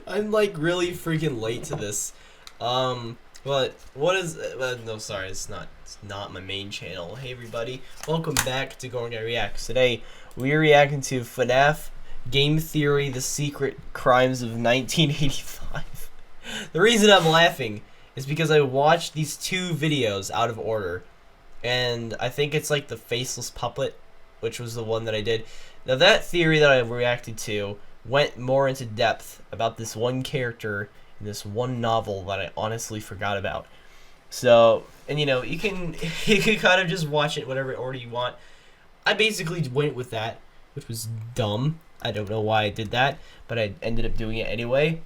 I'm like really freaking late to this. But what is? No, sorry, it's not my main channel. Hey everybody, welcome back to GoronGuyReacts. Today we're reacting to FNAF Game Theory: The Secret Crimes of 1985. The reason I'm laughing is because I watched these two videos out of order, and I think it's like the Faceless Puppet, which was the one that I did. Now that theory that I reacted to went more into depth about this one character in this one novel that I honestly forgot about. So, and you know, you can kind of just watch it whatever order you want. I basically went with that, which was dumb. I don't know why I did that, but I ended up doing it anyway.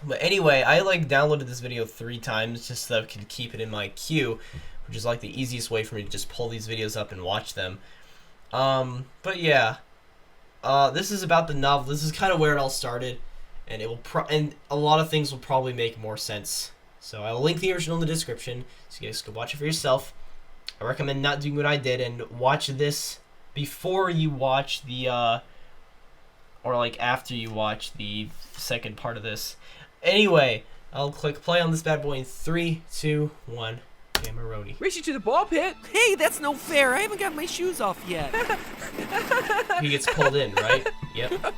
But anyway, I like downloaded this video 3 times just so that I could keep it in my queue, which is like the easiest way for me to just pull these videos up and watch them. But yeah. This is about the novel. This is kind of where it all started, and it will and a lot of things will probably make more sense. So I will link the original in the description, so you guys can watch it for yourself. I recommend not doing what I did and watch this before you watch the, or like after you watch the second part of this. Anyway, I'll click play on this bad boy in 3, 2, 1. Cameroni. Race you to the ball pit? Hey, that's no fair. I haven't got my shoes off yet. He gets pulled in, right? Yep.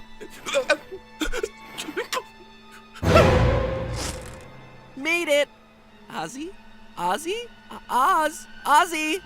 Made it. Ozzy? Ozzy? Ozzy? Ozzy!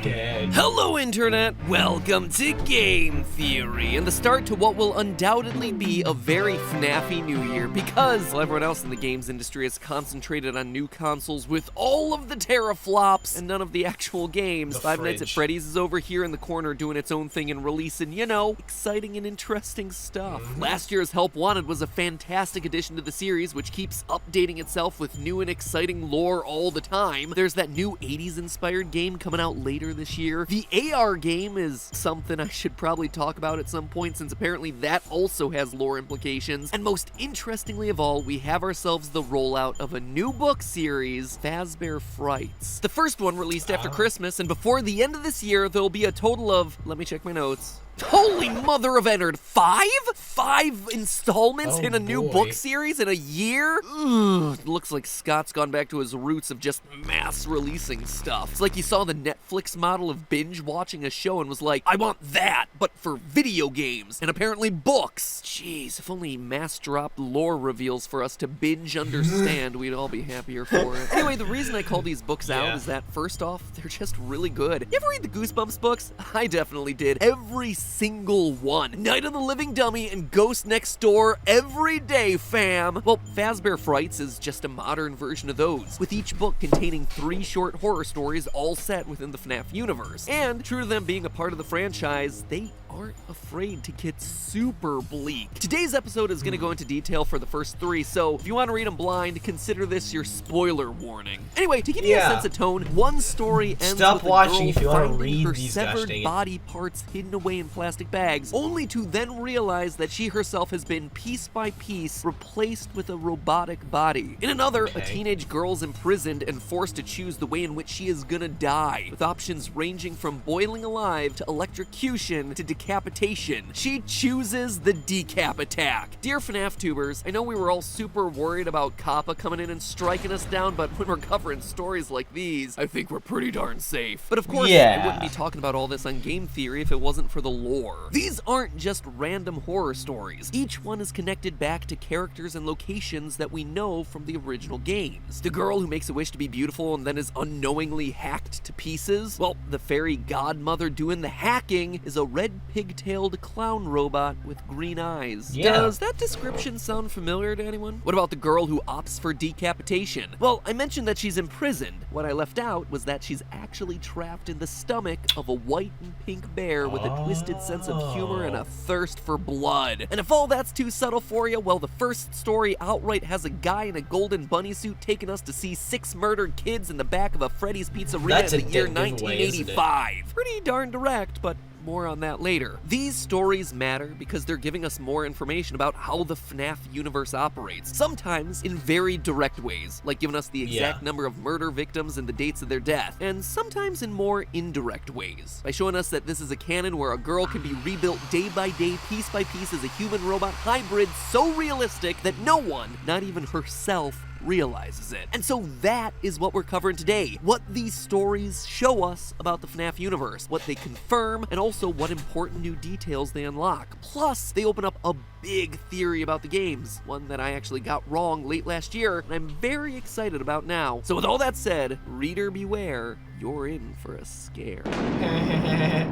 Dead. Hello, Internet! Welcome to Game Theory, and the start to what will undoubtedly be a very FNAF-y new year, because while everyone else in the games industry is concentrated on new consoles with all of the teraflops and none of the actual games, Five Nights at Freddy's is over here in the corner doing its own thing and releasing, you know, exciting and interesting stuff. Last year's Help Wanted was a fantastic addition to the series, which keeps updating itself with new and exciting lore all the time. There's that new 80s inspired game coming out later this year. The AR game is something I should probably talk about at some point, since apparently that also has lore implications. And most interestingly of all, we have ourselves the rollout of a new book series, Fazbear Frights. The first one released after Christmas, and before the end of this year, there'll be a total of, let me check my notes. Holy mother of Ennard, 5? 5 installments in a new book series in a year? Ugh, looks like Scott's gone back to his roots of just mass releasing stuff. It's like he saw the Netflix model of binge watching a show and was like, I want that, but for video games, and apparently books. Jeez, if only mass dropped lore reveals for us to binge understand, we'd all be happier for it. Anyway, the reason I call these books out is that, first off, they're just really good. You ever read the Goosebumps books? I definitely did. Every single one. Night of the Living Dummy and Ghost Next Door every day, fam. Well, Fazbear Frights is just a modern version of those, with each book containing 3 short horror stories all set within the FNAF universe. And true to them being a part of the franchise, they aren't afraid to get super bleak. Today's episode is going to go into detail for the first 3, so if you want to read them blind, consider this your spoiler warning. Anyway, to give you a sense of tone, one story ends with a girl if you want to finding read her these, severed body parts hidden away in plastic bags, only to then realize that she herself has been piece by piece replaced with a robotic body. In another, a teenage girl's imprisoned and forced to choose the way in which she is gonna die, with options ranging from boiling alive to electrocution to decapitation. She chooses the decap attack. Dear FNAF tubers, I know we were all super worried about Kappa coming in and striking us down, but when we're covering stories like these, I think we're pretty darn safe. But of course, I wouldn't be talking about all this on Game Theory if it wasn't for the lore. These aren't just random horror stories. Each one is connected back to characters and locations that we know from the original games. The girl who makes a wish to be beautiful and then is unknowingly hacked to pieces? Well, the fairy godmother doing the hacking is a red pigtailed clown robot with green eyes. Does that description sound familiar to anyone? What about the girl who opts for decapitation? Well, I mentioned that she's imprisoned. What I left out was that she's actually trapped in the stomach of a white and pink bear with a twisted sense of humor and a thirst for blood. And if all that's too subtle for you, well, the first story outright has a guy in a golden bunny suit taking us to see 6 murdered kids in the back of a Freddy's Pizzeria in the year 1985. Pretty darn direct, but more on that later. These stories matter because they're giving us more information about how the FNAF universe operates, sometimes in very direct ways, like giving us the exact number of murder victims and the dates of their death, and sometimes in more indirect ways, by showing us that this is a canon where a girl can be rebuilt day by day, piece by piece as a human-robot hybrid so realistic that no one, not even herself, realizes it. And so that is what we're covering today. What these stories show us about the FNAF universe, what they confirm, and also what important new details they unlock. Plus, they open up a big theory about the games, one that I actually got wrong late last year, and I'm very excited about now. So with all that said, reader beware, you're in for a scare.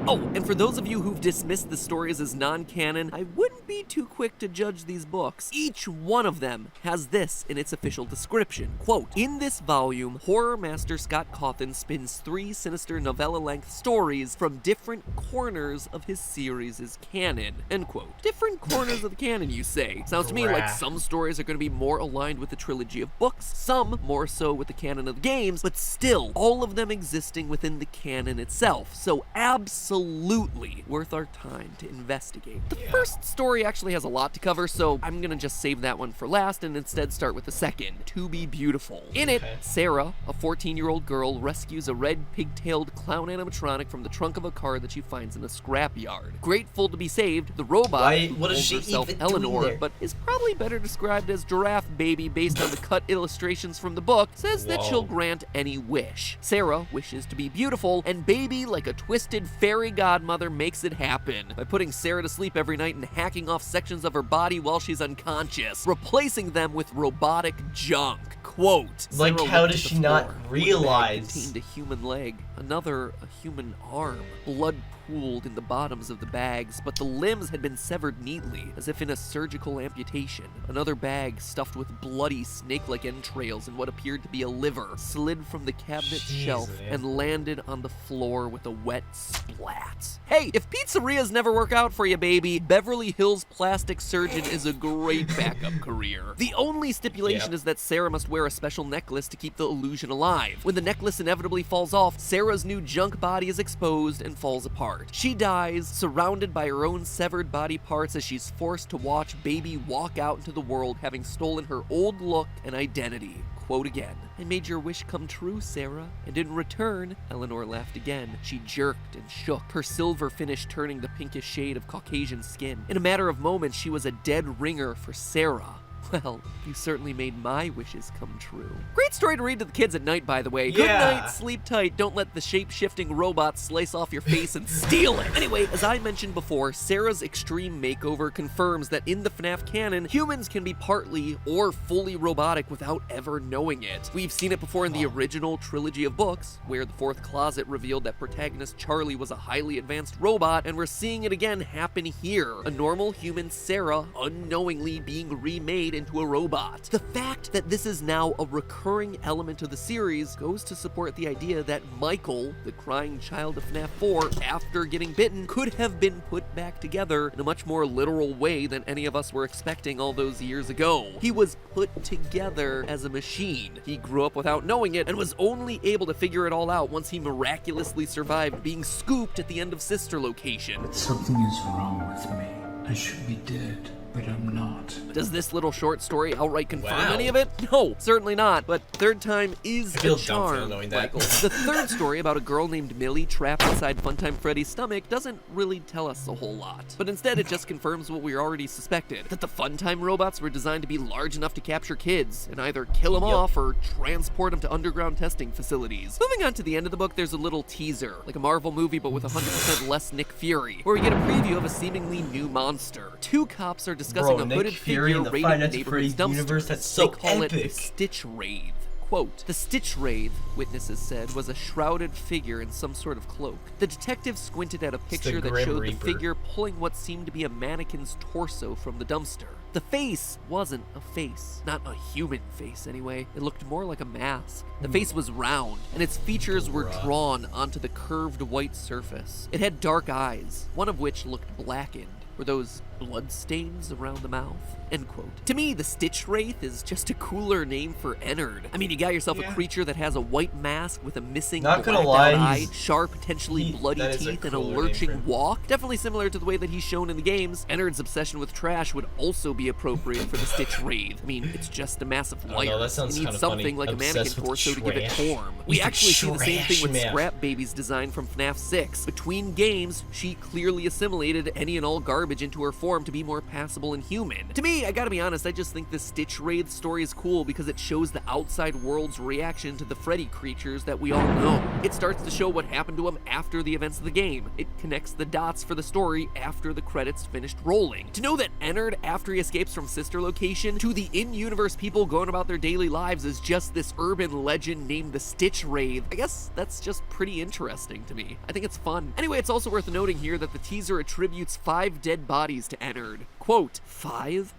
Oh, and for those of you who've dismissed the stories as non-canon, I wouldn't be too quick to judge these books. Each one of them has this in its official description. Quote, in this volume, horror master Scott Cawthon spins 3 sinister novella-length stories from different corners of his series' canon. End quote. Different corners of the canon, you say? Sounds to me like some stories are going to be more aligned with the trilogy of books, some more so with the canon of the games, but still, all of them existing within the canon itself, so absolutely worth our time to investigate. The first story actually has a lot to cover, so I'm gonna just save that one for last and instead start with the second, To Be Beautiful. In it, Sarah, a 14-year-old girl, rescues a red pigtailed clown animatronic from the trunk of a car that she finds in a scrapyard. Grateful to be saved, the robot, who calls herself Eleanor, but is probably better described as Giraffe Baby based on the cut illustrations from the book, says that she'll grant any wish. Sarah wishes to be beautiful, and Baby, like a twisted fairy godmother, makes it happen by putting Sarah to sleep every night and hacking off sections of her body while she's unconscious, replacing them with robotic junk. Quote, like, how does she not realize? Contained a human leg, another a human arm. Blood pooled in the bottoms of the bags, but the limbs had been severed neatly, as if in a surgical amputation. Another bag stuffed with bloody snake-like entrails and what appeared to be a liver slid from the cabinet shelf and landed on the floor with a wet splat. Hey, if pizzerias never work out for you, baby, Beverly Hills plastic surgeon is a great backup career. The only stipulation is that Sarah must wear a special necklace to keep the illusion alive. When the necklace inevitably falls off, Sarah's new junk body is exposed and falls apart. She dies, surrounded by her own severed body parts as she's forced to watch Baby walk out into the world having stolen her old look and identity. Quote again, I made your wish come true, Sarah. And in return, Eleanor laughed again. She jerked and shook, her silver finish turning the pinkish shade of Caucasian skin. In a matter of moments, she was a dead ringer for Sarah. Well, you certainly made my wishes come true. Great story to read to the kids at night, by the way. Good night, sleep tight, don't let the shape-shifting robot slice off your face and steal it. Anyway, as I mentioned before, Sarah's extreme makeover confirms that in the FNAF canon, humans can be partly or fully robotic without ever knowing it. We've seen it before in the original trilogy of books, where the fourth closet revealed that protagonist Charlie was a highly advanced robot, and we're seeing it again happen here. A normal human Sarah unknowingly being remade into a robot. The fact that this is now a recurring element of the series goes to support the idea that Michael, the crying child of FNAF 4, after getting bitten, could have been put back together in a much more literal way than any of us were expecting all those years ago. He was put together as a machine. He grew up without knowing it and was only able to figure it all out once he miraculously survived being scooped at the end of Sister Location. Something is wrong with me. I should be dead, but I'm not. Does this little short story outright confirm any of it? No, certainly not, but third time is a charm, Michael. The third story about a girl named Millie trapped inside Funtime Freddy's stomach doesn't really tell us a whole lot, but instead it just confirms what we already suspected, that the Funtime robots were designed to be large enough to capture kids and either kill them off or transport them to underground testing facilities. Moving on to the end of the book, there's a little teaser, like a Marvel movie but with 100% less Nick Fury, where we get a preview of a seemingly new monster. Two cops are discussing a hooded figure raiding the neighborhood's dumpster. That's so they call it the Stitch Wraith. Quote, the Stitch Wraith, witnesses said, was a shrouded figure in some sort of cloak. The detective squinted at a picture that showed the figure pulling what seemed to be a mannequin's torso from the dumpster. The face wasn't a face. Not a human face, anyway. It looked more like a mask. The face was round, and its features were drawn onto the curved white surface. It had dark eyes, one of which looked blackened. Were those bloodstains around the mouth? End quote. To me, the Stitch Wraith is just a cooler name for Ennard. I mean, you got yourself a creature that has a white mask with a missing blacked out eye, sharp, potentially bloody teeth, and a lurching walk. Definitely similar to the way that he's shown in the games. Ennard's obsession with trash would also be appropriate for the Stitch Wraith. I mean, it's just a massive liar. It needs something like a mannequin torso to give it form. We actually see the same thing with Scrap Baby's design from FNAF 6. Between games, she clearly assimilated any and all garbage into her form to be more passable and human. To me, I gotta be honest, I just think the Stitch Wraith story is cool because it shows the outside world's reaction to the Freddy creatures that we all know. It starts to show what happened to him after the events of the game. It connects the dots for the story after the credits finished rolling. To know that Ennard, after he escapes from Sister Location, to the in-universe people going about their daily lives is just this urban legend named the Stitch Wraith, I guess that's just pretty interesting to me. I think it's fun. Anyway, it's also worth noting here that the teaser attributes 5 dead bodies to Ennard. Quote, 5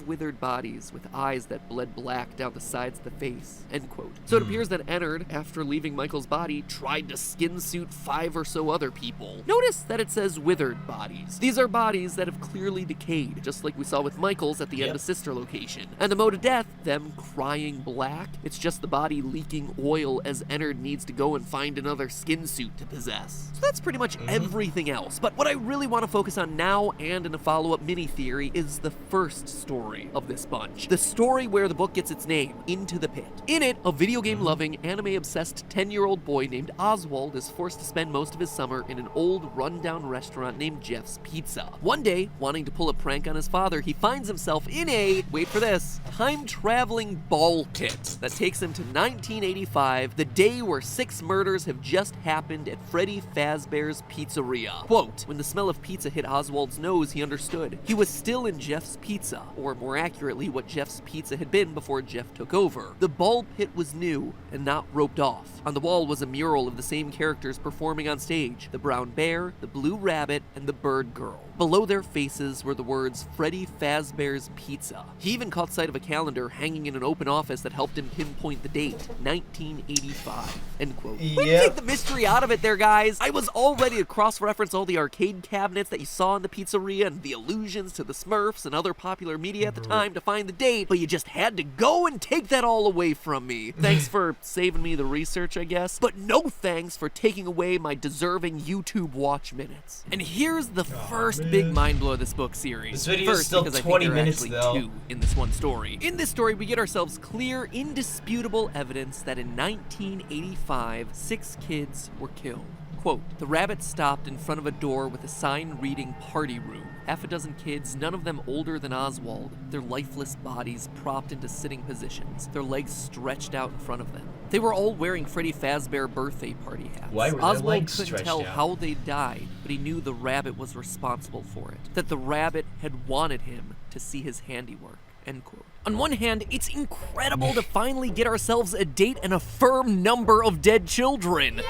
withered bodies with eyes that bled black down the sides of the face, end quote. So it appears that Ennard, after leaving Michael's body, tried to skin suit 5 or so other people. Notice that it says withered bodies. These are bodies that have clearly decayed, just like we saw with Michael's at the end of Sister Location. And the mode of death, them crying black, it's just the body leaking oil as Ennard needs to go and find another skin suit to possess. So that's pretty much everything else. But what I really want to focus on now and in a follow-up mini-theory is the first story of this bunch. The story where the book gets its name, Into the Pit. In it, a video game-loving, anime-obsessed 10-year-old boy named Oswald is forced to spend most of his summer in an old, run-down restaurant named Jeff's Pizza. One day, wanting to pull a prank on his father, he finds himself in a, wait for this, time-traveling ball pit that takes him to 1985, the day where 6 murders have just happened at Freddy Fazbear's Pizzeria. Quote, when the smell of pizza hit Oswald's nose, he understood. He was still in Jeff's Pizza, or more accurately, what Jeff's Pizza had been before Jeff took over. The ball pit was new and not roped off. On the wall was a mural of the same characters performing on stage, the brown bear, the blue rabbit, and the bird girl. Below their faces were the words Freddy Fazbear's Pizza. He even caught sight of a calendar hanging in an open office that helped him pinpoint the date, 1985, end quote. Way to take the mystery out of it there, guys. I was all ready to cross-reference all the arcade cabinets that you saw in the pizzeria and the allusions to the Smurfs and other popular media at the time to find the date, but you just had to go and take that all away from me. Thanks for saving me the research, I guess, but no thanks for taking away my deserving YouTube watch minutes. And here's the first big mind blow of this book series. This video is still 20 minutes though. 2 in this one story. In this story, we get ourselves clear, indisputable evidence that in 1985, 6 kids were killed. Quote, the rabbit stopped in front of a door with a sign reading party room. Half a dozen kids, none of them older than Oswald, their lifeless bodies propped into sitting positions, their legs stretched out in front of them. They were all wearing Freddy Fazbear birthday party hats. Why were their Oswald legs couldn't stretched tell out? how they died, but he knew the rabbit was responsible for it, that the rabbit had wanted him to see his handiwork, end quote. On one hand, it's incredible to finally get ourselves a date and a firm number of dead children.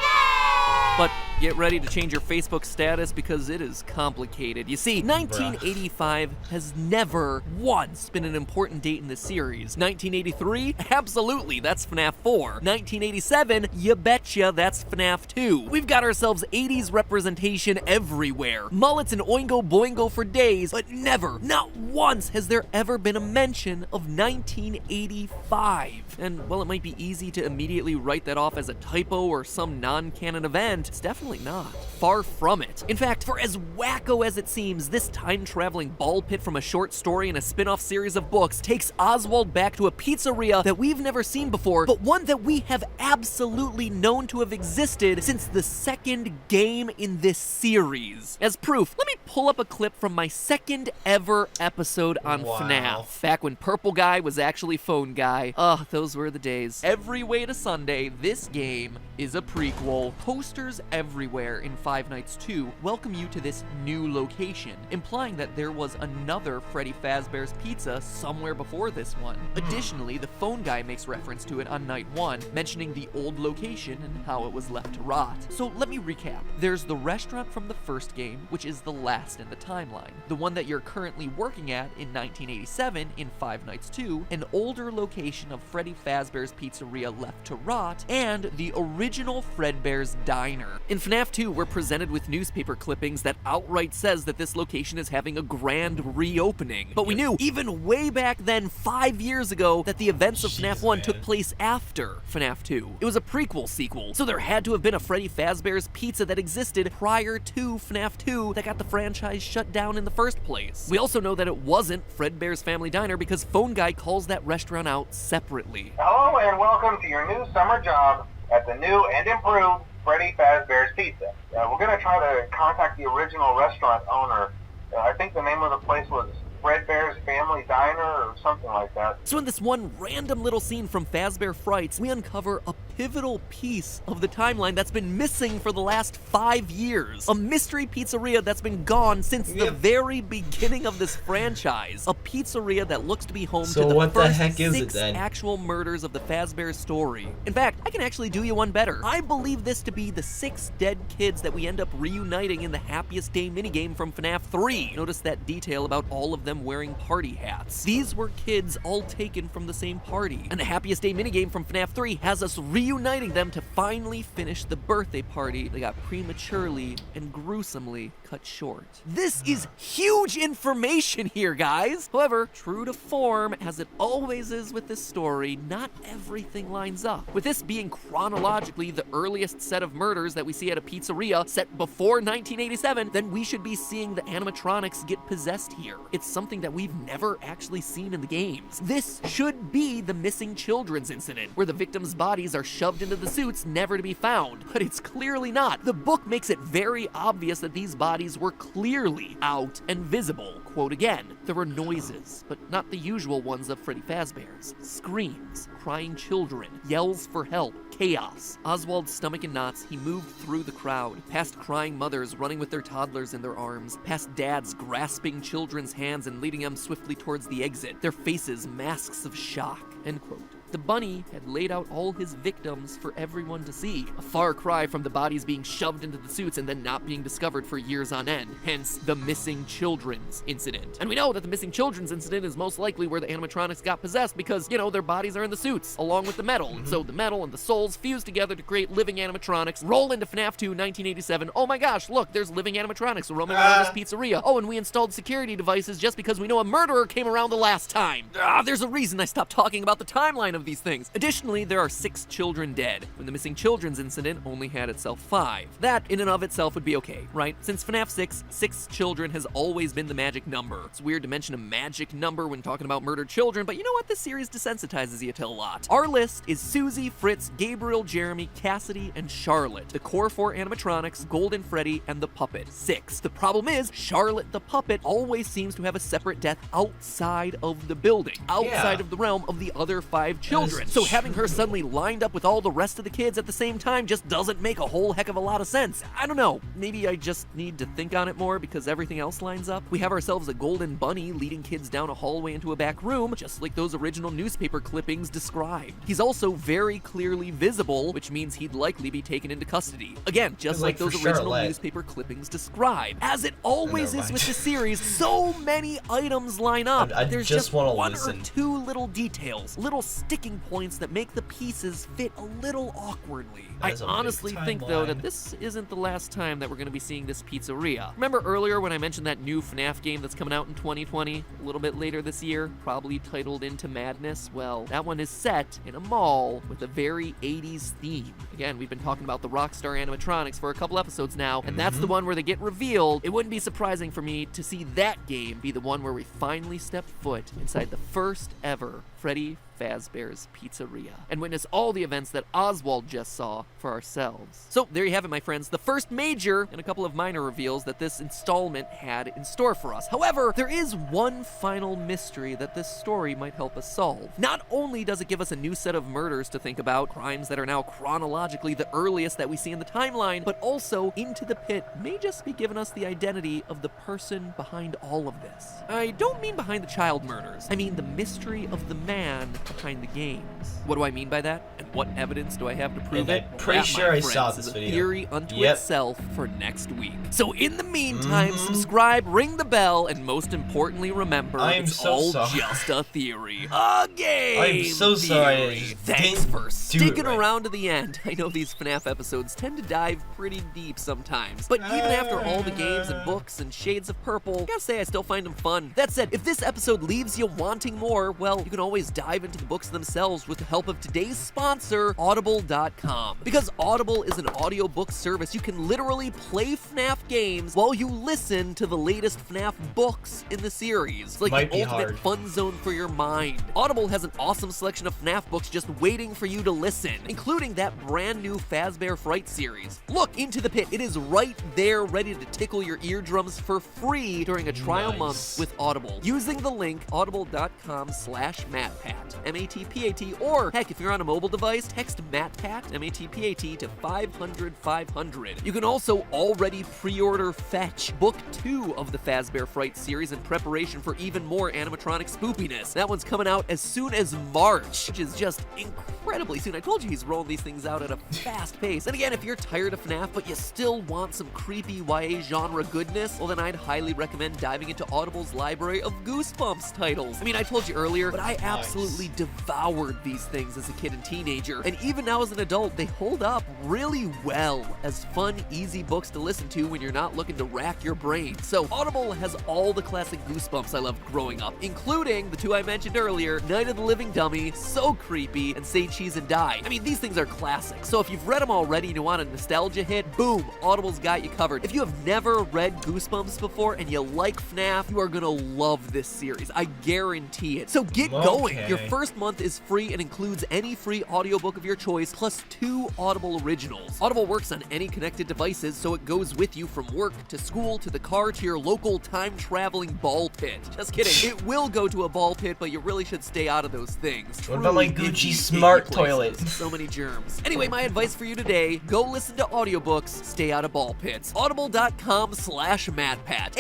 But get ready to change your Facebook status because it is complicated. You see, 1985 has never once been an important date in the series. 1983? Absolutely, that's FNAF 4. 1987? You betcha, that's FNAF 2. We've got ourselves 80s representation everywhere. Mullets and Oingo Boingo for days, but never, not once has there ever been a mention of 1985. And while it might be easy to immediately write that off as a typo or some non-canon event, it's definitely not. Far from it. In fact, for as wacko as it seems, this time-traveling ball pit from a short story and a spin-off series of books takes Oswald back to a pizzeria that we've never seen before, but one that we have absolutely known to have existed since the second game in this series. As proof, let me pull up a clip from my second ever episode on FNAF, back when Purple Guy was actually Phone Guy. Ugh, those were the days. Every Way to Sunday, this game is a prequel. Posters everywhere in Five Nights 2 welcome you to this new location, implying that there was another Freddy Fazbear's Pizza somewhere before this one. Additionally, the Phone Guy makes reference to it on night 1, mentioning the old location and how it was left to rot. So let me recap. There's the restaurant from the first game, which is the last in the timeline. The one that you're currently working at in 1987 in Five Nights 2, an older location of Freddy Fazbear's Pizzeria left to rot, and the original Fredbear's Diner. In FNAF 2, we're presented with newspaper clippings that outright says that this location is having a grand reopening. But we knew, even way back then, 5 years ago, that the events of FNAF 1 took place after FNAF 2. It was a prequel sequel, so there had to have been a Freddy Fazbear's Pizza that existed prior to FNAF 2 that got the franchise shut down in the first place. We also know that it wasn't Fredbear's Family Diner because Phone Guy calls that restaurant out separately. Hello and welcome to your new summer job at the new and improved Freddy Fazbear's Pizza. We're going to try to contact the original restaurant owner. I think the name of the place was Fredbear's Family Diner or something like that. So in this one random little scene from Fazbear Frights, we uncover a pivotal piece of the timeline that's been missing for the last 5 years. A mystery pizzeria that's been gone since the very beginning of this franchise. A pizzeria that looks to be home to the first 6 actual murders of the Fazbear story. In fact, I can actually do you one better. I believe this to be the 6 dead kids that we end up reuniting in the Happiest Day minigame from FNAF 3. Notice that detail about all of them wearing party hats. These were kids all taken from the same party. And the Happiest Day minigame from FNAF 3 has us reuniting them to finally finish the birthday party that got prematurely and gruesomely cut short. This is huge information here, guys! However, true to form, as it always is with this story, not everything lines up. With this being chronologically the earliest set of murders that we see at a pizzeria set before 1987, then we should be seeing the animatronics get possessed here. It's something that we've never actually seen in the games. This should be the missing children's incident, where the victims' bodies are shoved into the suits never to be found, but it's clearly not. The book makes it very obvious that these bodies were clearly out and visible. Quote again, there were noises, but not the usual ones of Freddy Fazbear's. Screams, crying children, yells for help, chaos. Oswald's stomach in knots, he moved through the crowd, past crying mothers running with their toddlers in their arms, past dads grasping children's hands and leading them swiftly towards the exit, their faces masks of shock. End quote. The bunny had laid out all his victims for everyone to see. A far cry from the bodies being shoved into the suits and then not being discovered for years on end. Hence, the missing children's incident. And we know that the missing children's incident is most likely where the animatronics got possessed because, you know, their bodies are in the suits, along with the metal. And so the metal and the souls fuse together to create living animatronics, roll into FNAF 2 1987. Oh my gosh, look, there's living animatronics roaming around this pizzeria. Oh, and we installed security devices just because we know a murderer came around the last time. There's a reason I stopped talking about the timeline of these things. Additionally, there are 6 children dead, when the missing children's incident only had itself 5. That, in and of itself, would be okay, right? Since FNAF 6, 6 children has always been the magic number. It's weird to mention a magic number when talking about murdered children, but you know what? This series desensitizes you to a lot. Our list is Susie, Fritz, Gabriel, Jeremy, Cassidy, and Charlotte. The core 4 animatronics, Golden Freddy, and the puppet. 6. The problem is, Charlotte the puppet always seems to have a separate death outside of the building, outside of the realm of the other 5 children. So having her suddenly lined up with all the rest of the kids at the same time just doesn't make a whole heck of a lot of sense. I don't know, maybe I just need to think on it more because everything else lines up. We have ourselves a golden bunny leading kids down a hallway into a back room, just like those original newspaper clippings described. He's also very clearly visible, which means he'd likely be taken into custody. Again, just like those original newspaper clippings describe. As it always is with the series, so many items line up. There's just one or two little details, little sticking points that make the pieces fit a little awkwardly. I honestly think, though, that this isn't the last time that we're going to be seeing this pizzeria. Remember earlier when I mentioned that new FNAF game that's coming out in 2020, a little bit later this year, probably titled Into Madness? Well, that one is set in a mall with a very 80s theme. Again, we've been talking about the Rockstar animatronics for a couple episodes now, and that's the one where they get revealed. It wouldn't be surprising for me to see that game be the one where we finally step foot inside the first ever Freddy Fazbear's Pizzeria and witness all the events that Oswald just saw for ourselves. So there you have it, my friends, the first major and a couple of minor reveals that this installment had in store for us. However, there is one final mystery that this story might help us solve. Not only does it give us a new set of murders to think about, crimes that are now chronologically the earliest that we see in the timeline, but also Into the Pit may just be giving us the identity of the person behind all of this. I don't mean behind the child murders. I mean the mystery of the man behind the games. What do I mean by that? And what evidence do I have to prove And it? I'm pretty That, sure my I saw friends, this is a video. theory unto Yep. itself for next week. So in the meantime, subscribe, ring the bell, and most importantly, remember, I am it's so all sorry. just a theory. A game I'm so sorry I theory. just Thanks didn't for do it sticking right. around to the end. I know these FNAF episodes tend to dive pretty deep sometimes, but even after all the games and books and shades of purple, I gotta say I still find them fun. That said, if this episode leaves you wanting more, well, you can always dive into the books themselves with the help of today's sponsor, Audible.com. Because Audible is an audiobook service, you can literally play FNAF games while you listen to the latest FNAF books in the series. It's like Might the be ultimate hard. fun zone for your mind. Audible has an awesome selection of FNAF books just waiting for you to listen, including that brand new Fazbear Fright series. Look, Into the Pit. It is right there ready to tickle your eardrums for free during a trial Nice. month with Audible. Using the link audible.com/MattPat, M-A-T-P-A-T, or heck, if you're on a mobile device, text MattPat, M-A-T-P-A-T, to 500-500. You can also already pre-order Fetch, Book 2 of the Fazbear Fright series in preparation for even more animatronic spoopiness. That one's coming out as soon as March, which is just incredibly soon. I told you he's rolling these things out at a fast pace. And again, if you're tired of FNAF, but you still want some creepy YA genre goodness, well then I'd highly recommend diving into Audible's library of Goosebumps titles. I mean, I told you earlier, but I absolutely devoured these things as a kid and teenager. And even now as an adult, they hold up really well as fun, easy books to listen to when you're not looking to rack your brain. So Audible has all the classic Goosebumps I loved growing up, including the two I mentioned earlier, Night of the Living Dummy, So Creepy, and Say Cheese and Die. I mean, these things are classics. So if you've read them already and you want a nostalgia hit, boom, Audible's got you covered. If you have never read Goosebumps before and you like FNAF, you are gonna love this series. I guarantee it. So get going. Okay. Your first month is free and includes any free audiobook of your choice, plus 2 Audible originals. Audible works on any connected devices, so it goes with you from work to school to the car to your local time-traveling ball pit. Just kidding. It will go to a ball pit, but you really should stay out of those things. What about my Truly Gucci icky, smart icky places. toilet? So many germs. Anyway, my advice for you today, go listen to audiobooks, stay out of ball pits. Audible.com/MattPat.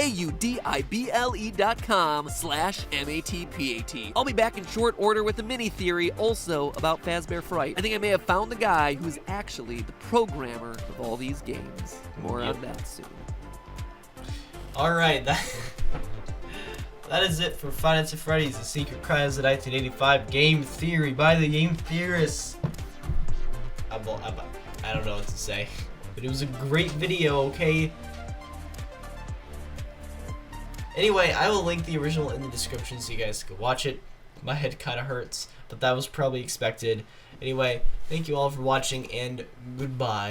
AUDIBLE.com/MATPAT. I'll be back in short order with a mini theory also about Fazbear Fright. I think I may have found the guy who's actually the programmer of all these games. More on that soon. Alright, that is it for Five Nights at Freddy's, The Secret Crimes of 1985 game theory by the game theorists. I don't know what to say, but it was a great video, okay? Anyway, I will link the original in the description so you guys can watch it. My head kind of hurts, but that was probably expected. Anyway, thank you all for watching, and goodbye.